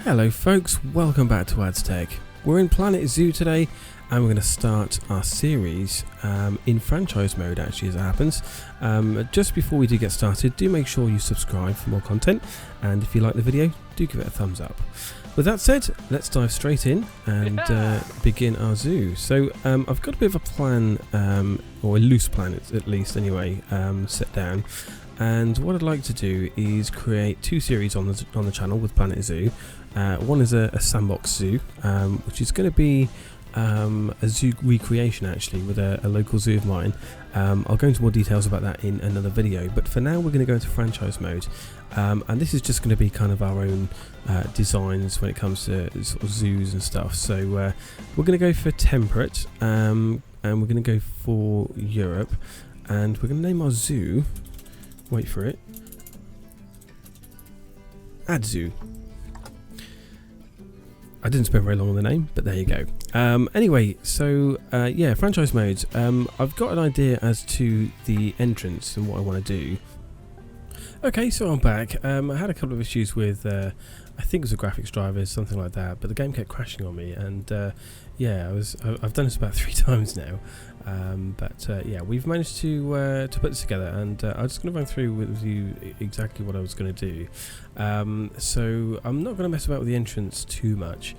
Hello folks, welcome back to Adzoo. We're in Planet Zoo today and we're going to start our series in franchise mode actually, as it happens. Just before we do get started, do make sure you subscribe for more content, and if you like the video, do give it a thumbs up. With that said, let's dive straight in and begin our zoo. So I've got a bit of a plan, or a loose plan at least anyway, set down. And what I'd like to do is create two series on the channel with Planet Zoo. One is a sandbox zoo, which is going to be a zoo recreation actually with a local zoo of mine. I'll go into more details about that in another video, but for now we're going to go into franchise mode, and this is just going to be kind of our own designs when it comes to sort of zoos and stuff. So we're going to go for temperate, and we're going to go for Europe, and we're going to name our zoo, wait for it, Adzoo. I didn't spend very long on the name, but there you go. Anyway, so yeah, franchise modes. I've got an idea as to the entrance and what I want to do. Okay, so I'm back. I had a couple of issues with, I think it was a graphics driver, something like that, but the game kept crashing on me, and yeah, I've done this about 3 times now. But yeah, we've managed to put this together, and I'm just going to run through with you exactly what I was going to do. So I'm not going to mess about with the entrance too much,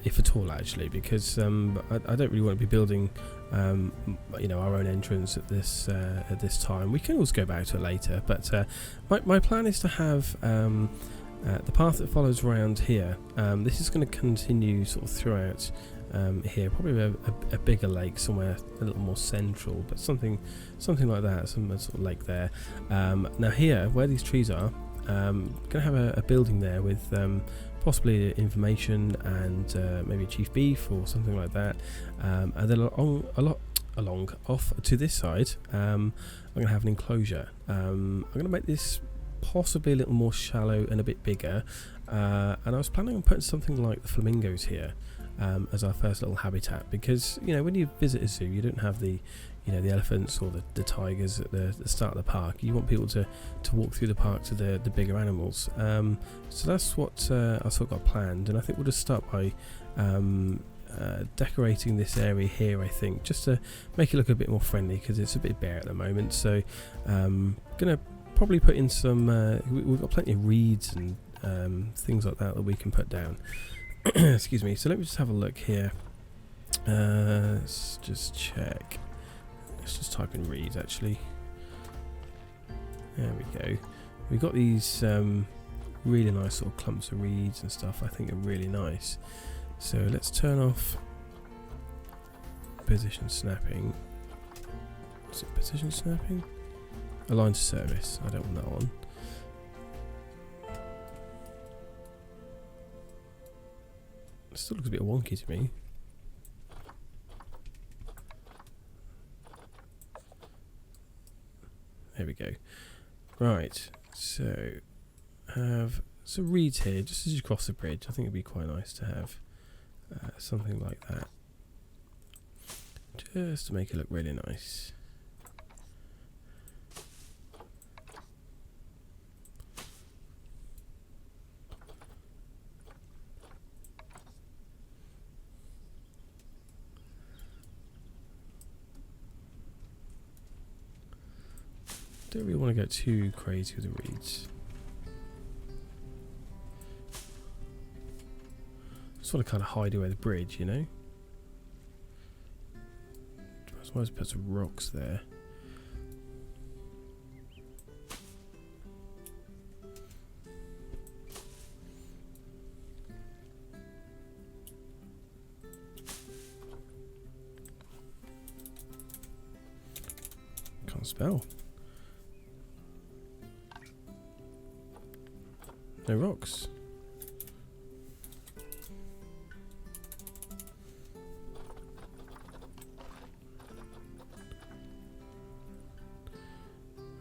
if at all actually, because I don't really want to be building you know, our own entrance at this time. We can always go back to it later, but my plan is to have the path that follows around here. This is going to continue sort of throughout here, probably a bigger lake somewhere a little more central, but something like that, some sort of lake there. Now here, where these trees are, going to have a building there with possibly information and maybe chief beef or something like that. And then along off to this side, I'm going to have an enclosure. I'm going to make this possibly a little more shallow and a bit bigger, and I was planning on putting something like the flamingos here as our first little habitat, because you know, when you visit a zoo you don't have the, you know, the elephants or the tigers at the start of the park. You want people to walk through the park to the bigger animals, so that's what I sort of got planned, and I think we'll just start by decorating this area here, I think, just to make it look a bit more friendly, because it's a bit bare at the moment. So gonna probably put in some we've got plenty of reeds and things like that we can put down. Excuse me. So let me just have a look here. Let's just check. Let's just type in reeds actually. There we go. We've got these really nice sort of clumps of reeds and stuff, I think are really nice. So let's turn off position snapping. Is it position snapping? Align to service. I don't want that one. It still looks a bit wonky to me. There we go. Right. So have some reeds here just as you cross the bridge. I think it'd be quite nice to have something like that, just to make it look really nice. Don't really want to go too crazy with the reeds. Just want to kind of hide away the bridge, you know. I suppose put some rocks there. Can't spell. No rocks.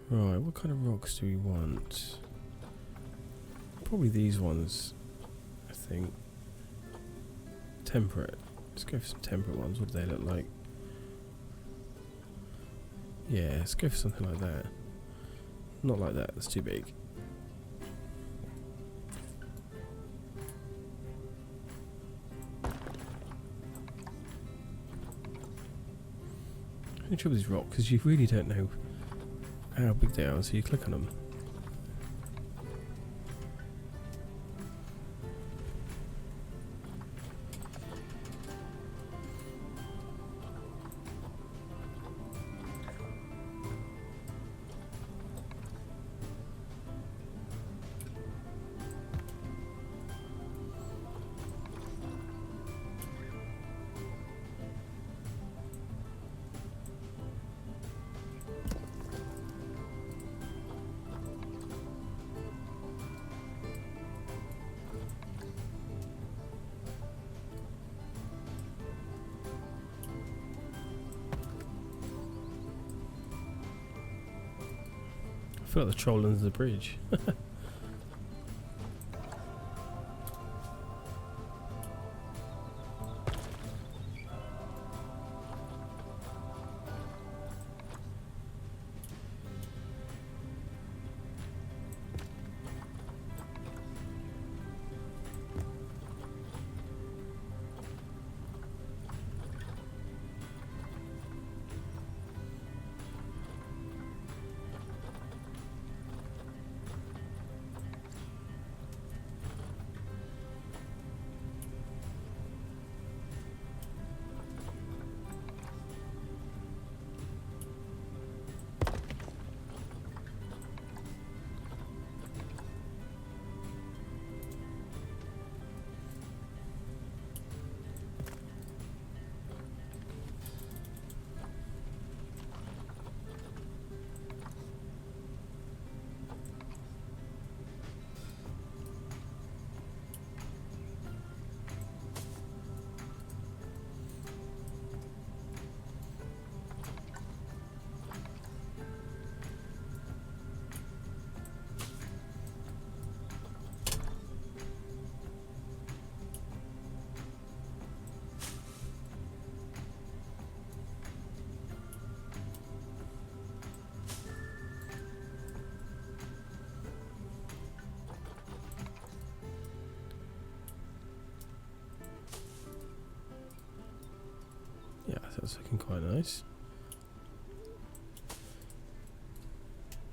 Right, what kind of rocks do we want? Probably these ones, I think. Temperate. Let's go for some temperate ones. What do they look like? Yeah, let's go for something like that. Not like that, that's too big. only trouble with these rocks is you really don't know how big they are, so you click on them. I feel like the troll under the bridge. Yeah, that's looking quite nice.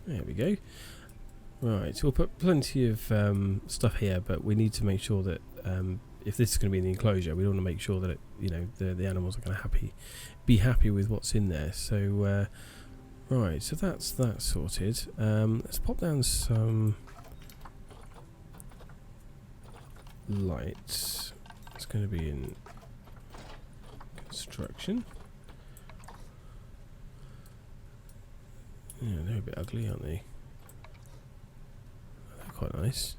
There we go. Right, so we'll put plenty of stuff here, but we need to make sure that if this is going to be in the enclosure, we want to make sure that it, you know, the animals are going to be happy with what's in there. So right, so that's that sorted. Let's pop down some lights. It's going to be in construction. Yeah, they're a bit ugly, aren't they? They're quite nice.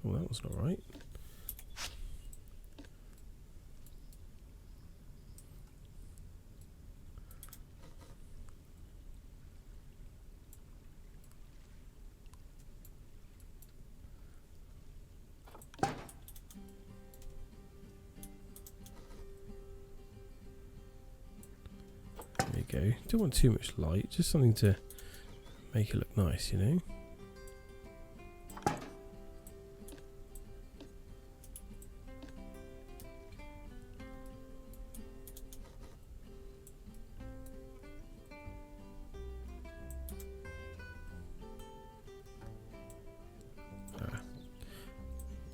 Oh, that was not right. There you go. Don't want too much light, just something to make it look nice, you know.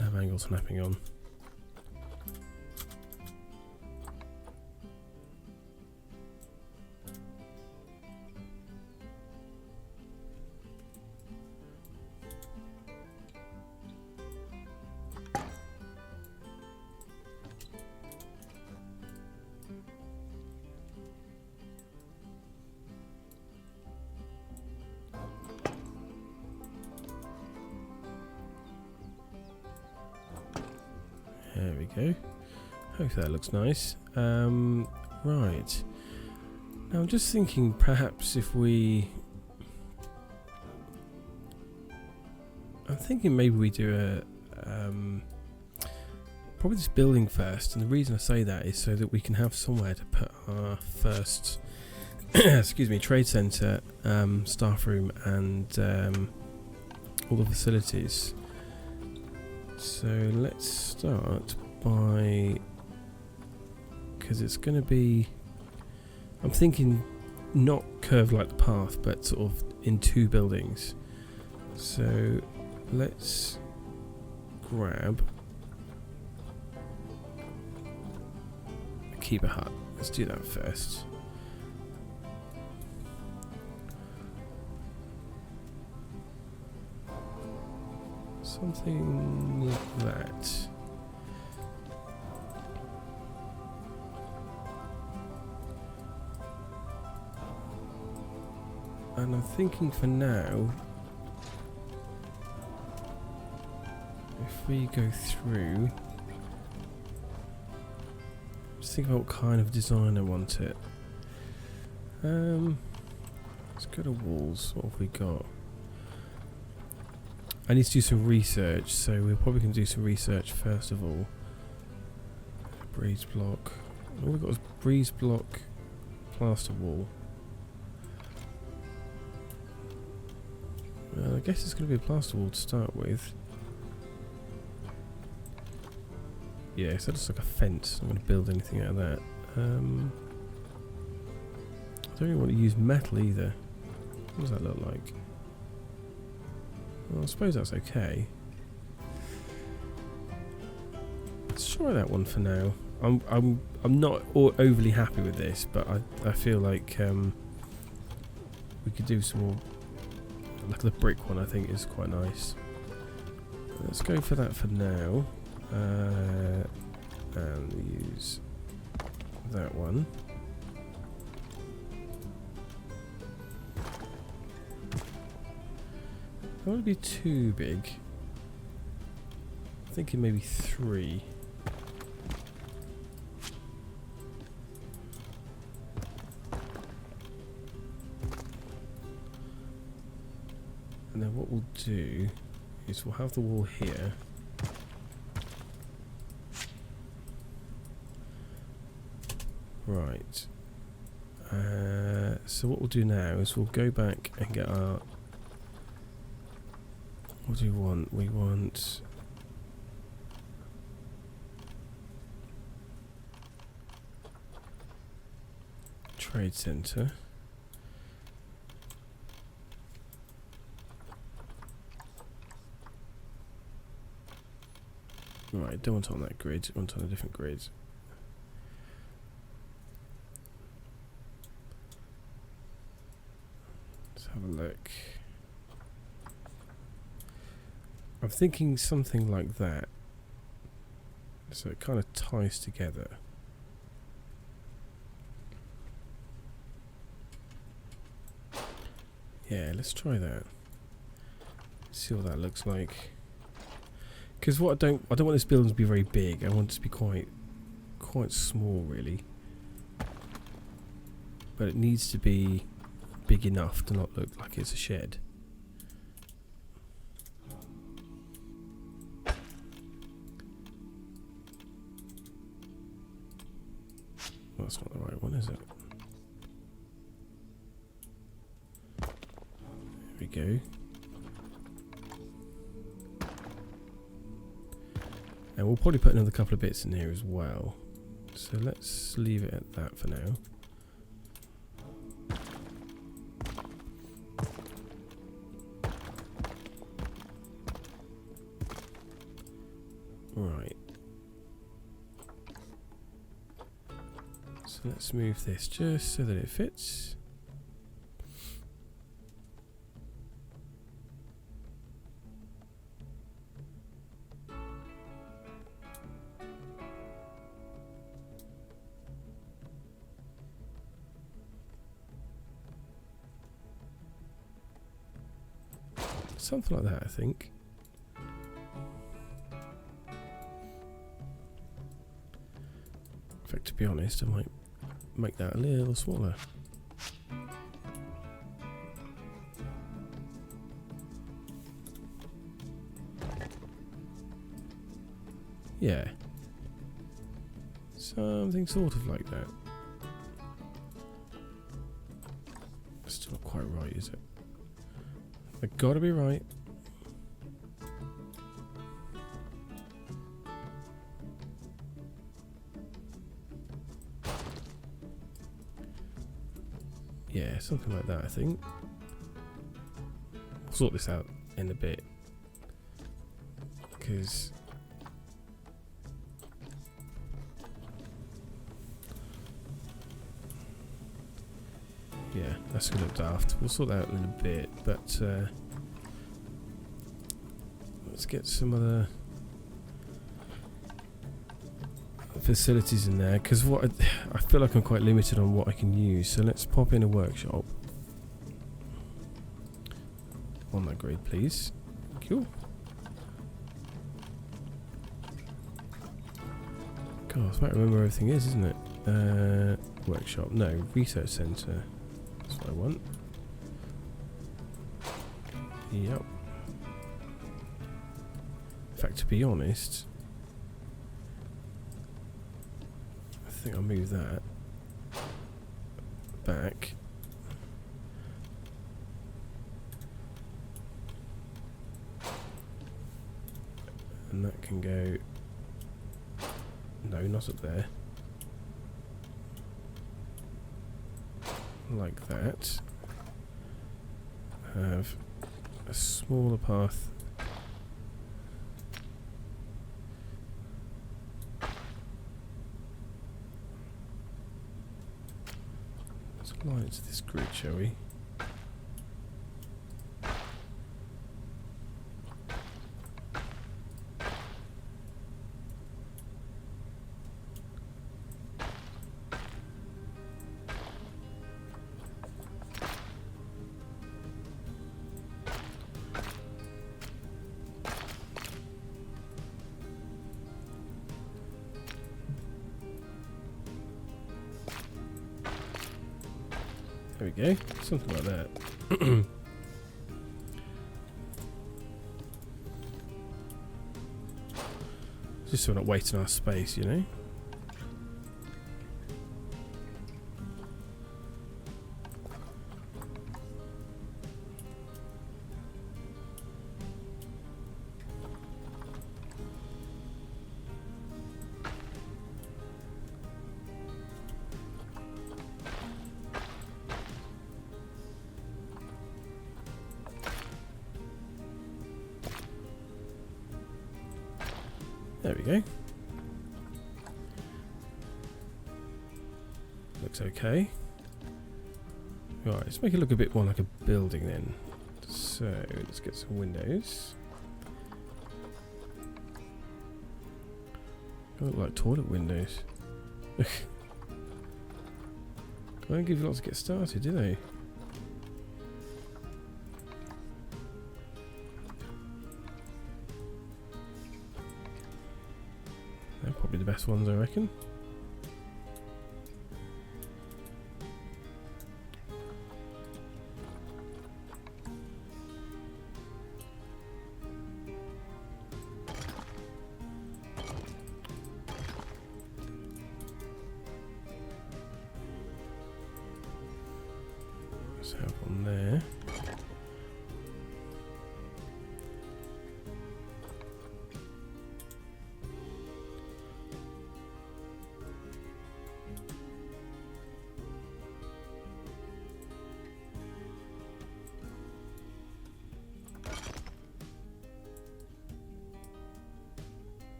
Have angle snapping on. There we go. Hope that looks nice. Right. Now I'm just thinking perhaps if we... I'm thinking maybe we do a... probably this building first, and the reason I say that is so that we can have somewhere to put our first excuse me, trade centre, staff room, and all the facilities. So let's start by, because it's going to be, I'm thinking not curved like the path, but sort of in two buildings. So let's grab a keeper hut. Let's do that first. Something like that. And I'm thinking for now, if we go through, just think about what kind of design I want it. Let's go to walls. What have we got? I need to do some research, so we're probably going to do some research first of all. Breeze block. All we've got is breeze block, plaster wall. I guess it's going to be a plaster wall to start with. Yeah, so it looks like a fence. I'm not going to build anything out of that. I don't really want to use metal either. What does that look like? Well, I suppose that's okay. Let's try that one for now. I'm not overly happy with this, but I feel like we could do some more. Like the brick one, I think is quite nice. Let's go for that for now, and use that one. That would be too big. I'm thinking maybe 3. And then what we'll do is we'll have the wall here. Right. So what we'll do now is we'll go back and get our... What do we want? We want... Trade centre. Right, don't want it on that grid, I want it on a different grid. Let's have a look. I'm thinking something like that. So it kind of ties together. Yeah, let's try that. See what that looks like. Because what I don't want this building to be very big. I want it to be quite small, really. But it needs to be big enough to not look like it's a shed. Well, that's not the right one, is it? There we go. And we'll probably put another couple of bits in here as well. So let's leave it at that for now. Right. So let's move this just so that it fits. Something like that, I think. In fact, to be honest, I might make that a little smaller. Yeah, Something sort of like that. Still not quite right, is it? I've got to be right. Yeah, something like that, I think. We'll sort this out in a bit. Because... yeah, that's going to look daft. We'll sort that out in a bit, but let's get some other facilities in there, because what I feel like I'm quite limited on what I can use. So let's pop in a workshop on that grid, please. Cool. God, I might remember where everything is, isn't it? Workshop, no, research centre. That's what I want. Yep. In fact, to be honest, I think I'll move that back. And that can go... no, not up there. Like that. Have a smaller path. Let's align it to this grid, shall we? There we go, something like that. Just so we're not wasting our space, you know? There we go. Looks okay. Right, let's make it look a bit more like a building then. So, let's get some windows. They look like toilet windows. They don't give you lots to get started, do they? They're probably the best ones, I reckon. Let's have one there.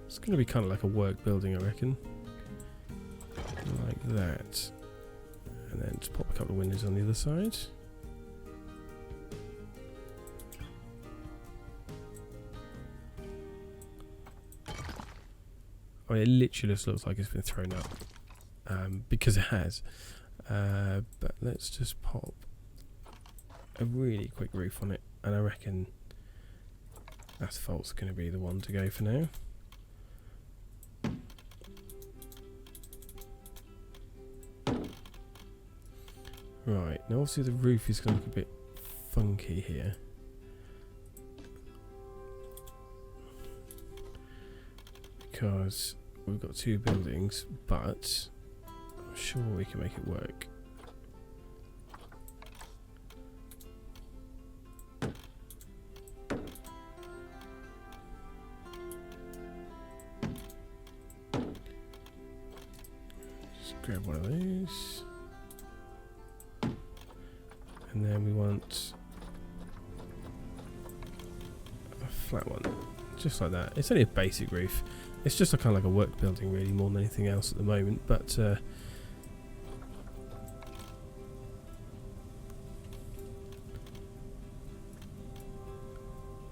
It's going to be kind of like a work building, I reckon. Like that. And then just pop a couple of windows on the other side. I mean, it literally just looks like it's been thrown up. Because it has. But let's just pop a really quick roof on it, and I reckon asphalt's going to be the one to go for now. Right, now obviously the roof is going to look a bit funky here. Because we've got two buildings, but I'm sure we can make it work. Just grab one of those. And then we want a flat one, just like that. It's only a basic roof. It's just a kind of like a work building really, more than anything else at the moment, but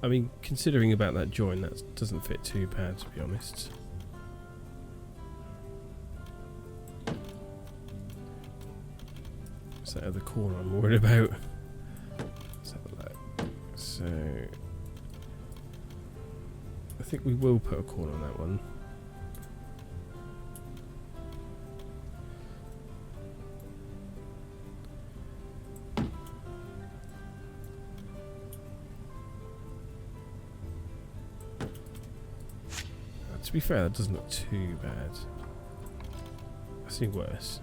I mean, considering about that join, that doesn't fit too bad, to be honest. It's that other corner I'm worried about. Let's have a look. So I think we will put a corner on that one. To be fair, that doesn't look too bad. I've seen worse.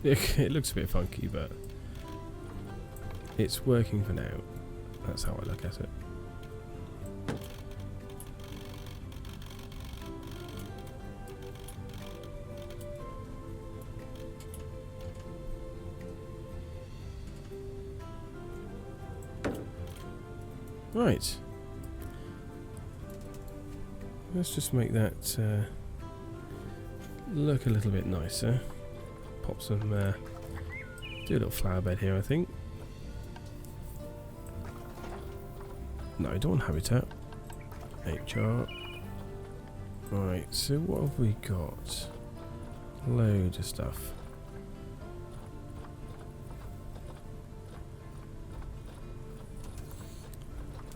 It looks a bit funky, but it's working for now. That's how I look at it. Right. Let's just make that look a little bit nicer. Pop some, do a little flower bed here, I think. No, I don't want habitat. HR. Right, so what have we got? Loads of stuff.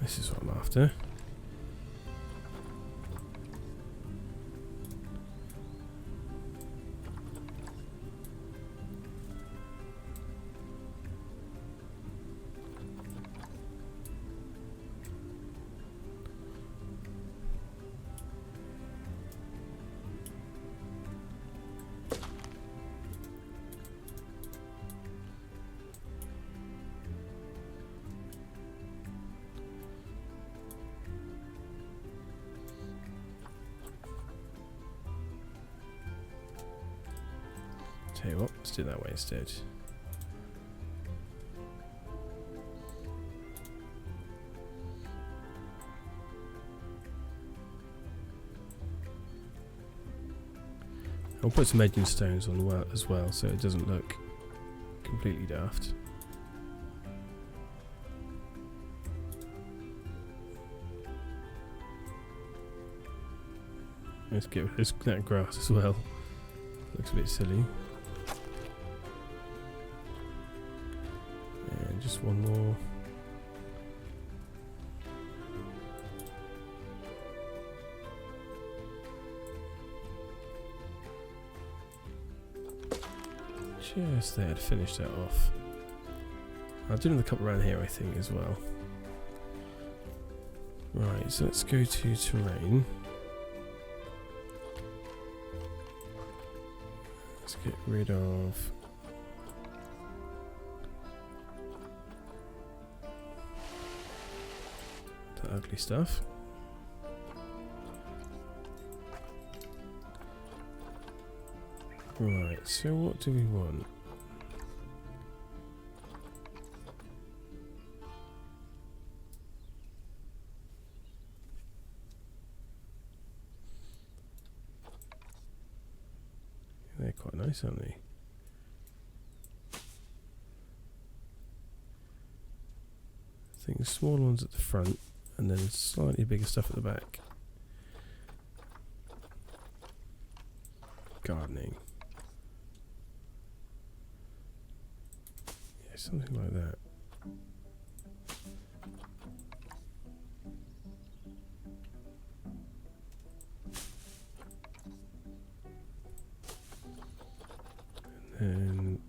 This is what I'm after. Tell you what, let's do it that way instead. I'll put some edging stones on as well, so it doesn't look completely daft. Let's get rid of that grass as well. Looks a bit silly. And just one more. Just there to finish that off. I'll do another couple around here, I think, as well. Right, so let's go to terrain. Let's get rid of the ugly stuff. Right, so what do we want? They're quite nice, aren't they? I think the smaller ones at the front, and then slightly bigger stuff at the back. Gardening. Yeah, something like that. And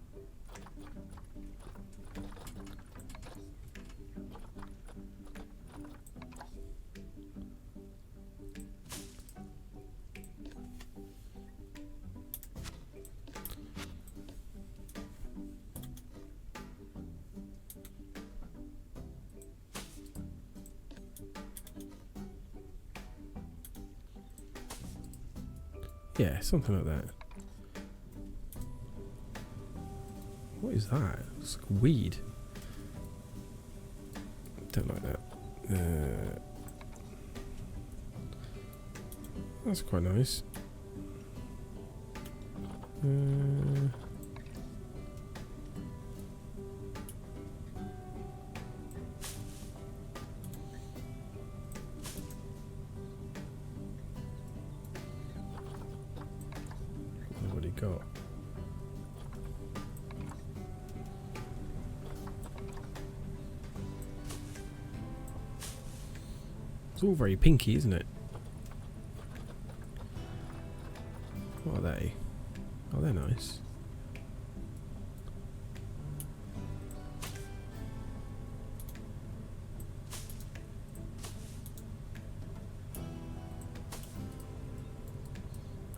yeah, something like that. What is that? It's like weed. Don't like that. That's quite nice. What have we got? It's all very pinky, isn't it? What are they? Oh, they're nice.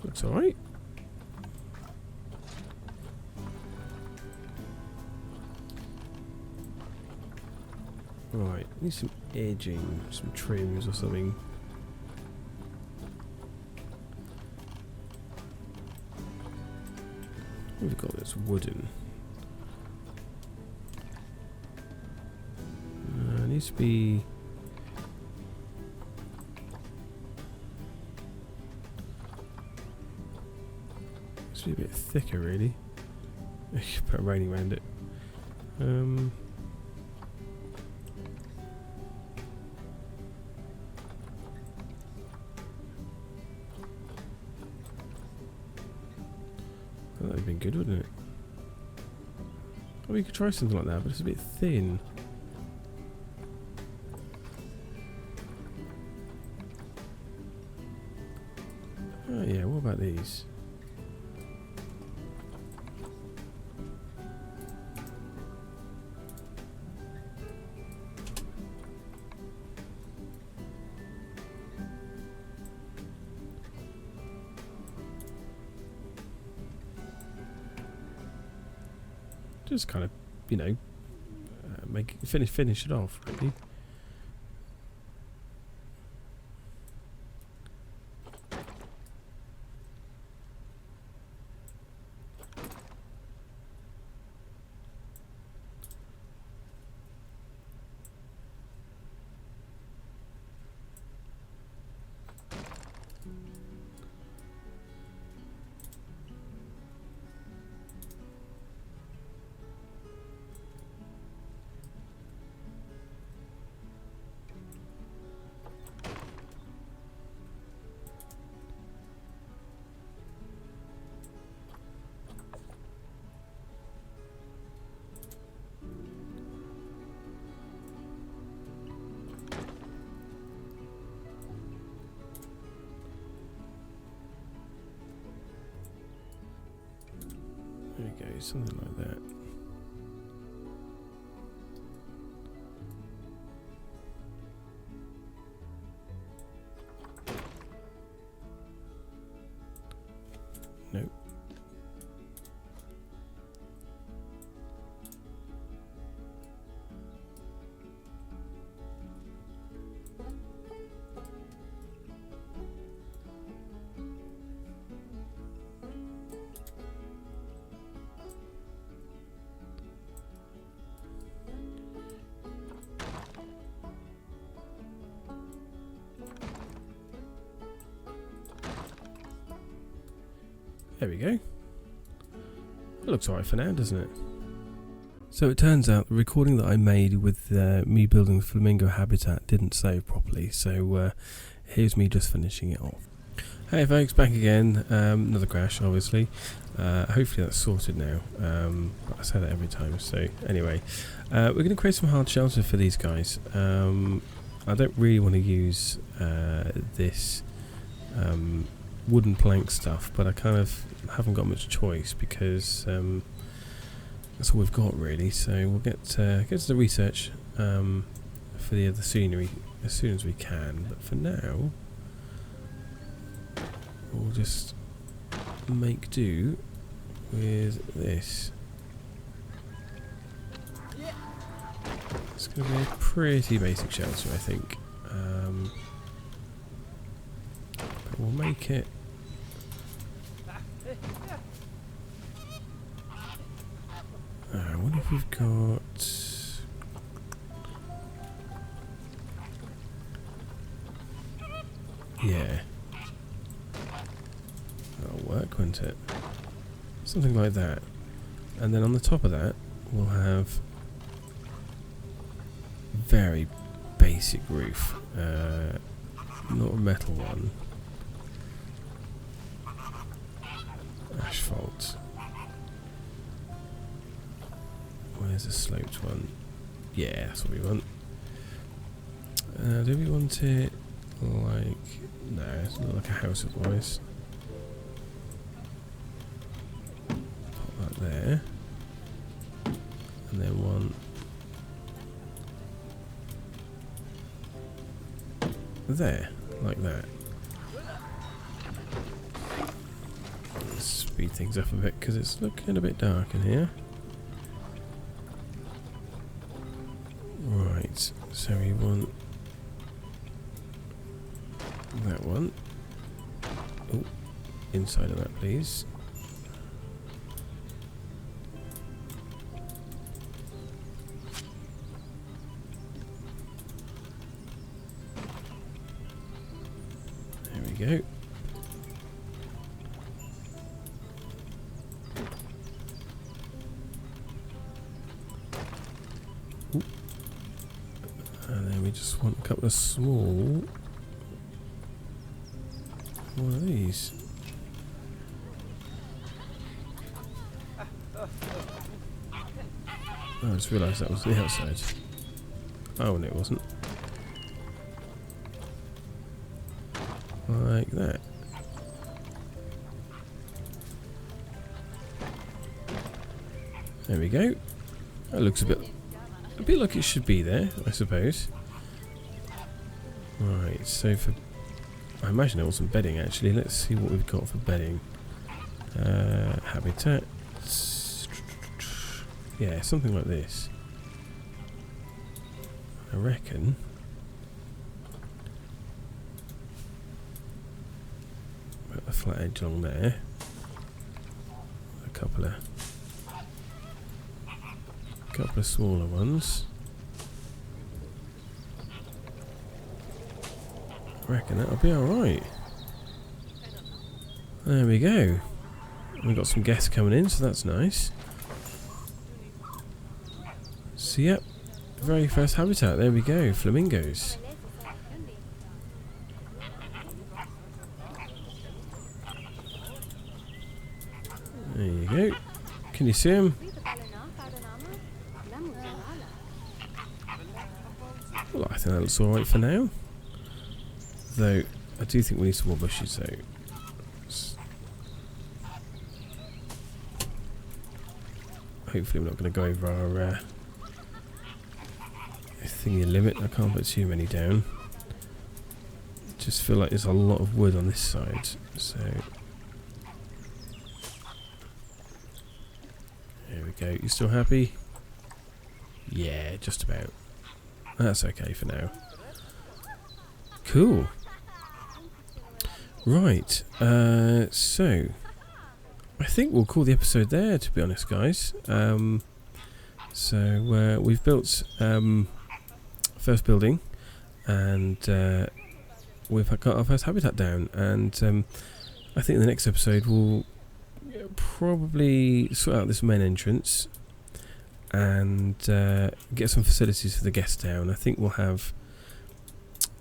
Looks alright. Right, need some edging, some trims or something. We've got this wooden. It needs to be. Needs to be a bit thicker, really. Put a railing around it. That would have been good, wouldn't it? Oh, we could try something like that, but it's a bit thin. Oh yeah, what about these? Just kind of, you know, finish it off, really. There we go, something like that. Nope. There we go. It looks alright for now, doesn't it? So it turns out the recording that I made with me building the flamingo habitat didn't save properly, so here's me just finishing it off. Hey folks, back again. Another crash, obviously. Hopefully that's sorted now. I say that every time. So anyway, we're going to create some hard shelter for these guys. I don't really want to use this wooden plank stuff, but I kind of haven't got much choice because that's all we've got really. So we'll get to the research for the other scenery as soon as we can. But for now, we'll just make do with this. It's going to be a pretty basic shelter, I think. But we'll make it. I wonder if we've got. Yeah. That'll work, won't it? Something like that. And then on the top of that, we'll have very basic roof. Not a metal one. Asphalt. Where's a sloped one? Yeah, that's what we want. Do we want it like... No, it's not like a house otherwise. Pop that there. And then one... there, like that. Let's speed things up a bit because it's looking a bit dark in here. Right, so we want that one. Oh, inside of that, please. There we go. Ooh. And then we just want a couple of small. One of these. Oh, I just realised that was the outside. Oh, no, it wasn't. Like that. There we go. That looks a bit like it should be there, I suppose. Right, so for... I imagine there was some bedding actually. Let's see what we've got for bedding. Habitat. Yeah, something like this. I reckon. Put a flat edge along there. A couple of smaller ones. I reckon that'll be alright. There we go. We've got some guests coming in, so that's nice. So yep, very first habitat, there we go, flamingos. There you go. Can you see them? Well, I think that looks alright for now. Though, I do think we need some more bushes though. Hopefully we're not going to go over our thingy limit. I can't put too many down. Just feel like there's a lot of wood on this side. So, there we go. You still happy? Yeah, just about. That's okay for now. Cool. Right, so I think we'll call the episode there, to be honest, guys. So we've built first building, and we've got our first habitat down, and I think in the next episode we'll probably sort out this main entrance, and get some facilities for the guest town. I think we'll have,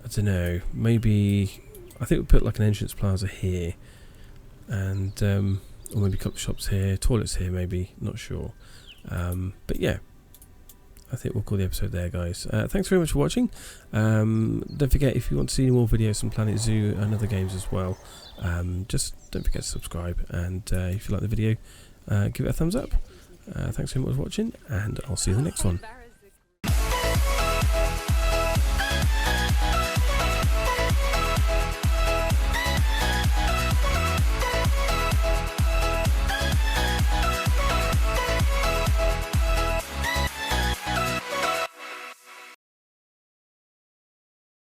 I don't know, maybe, I think we'll put like an entrance plaza here, and or maybe a couple of shops here, toilets here maybe, not sure. But yeah, I think we'll call the episode there, guys. Thanks very much for watching. Don't forget, if you want to see any more videos from Planet Zoo and other games as well, just don't forget to subscribe, and if you like the video, give it a thumbs up. Thanks very much for watching, and I'll see you in the next one.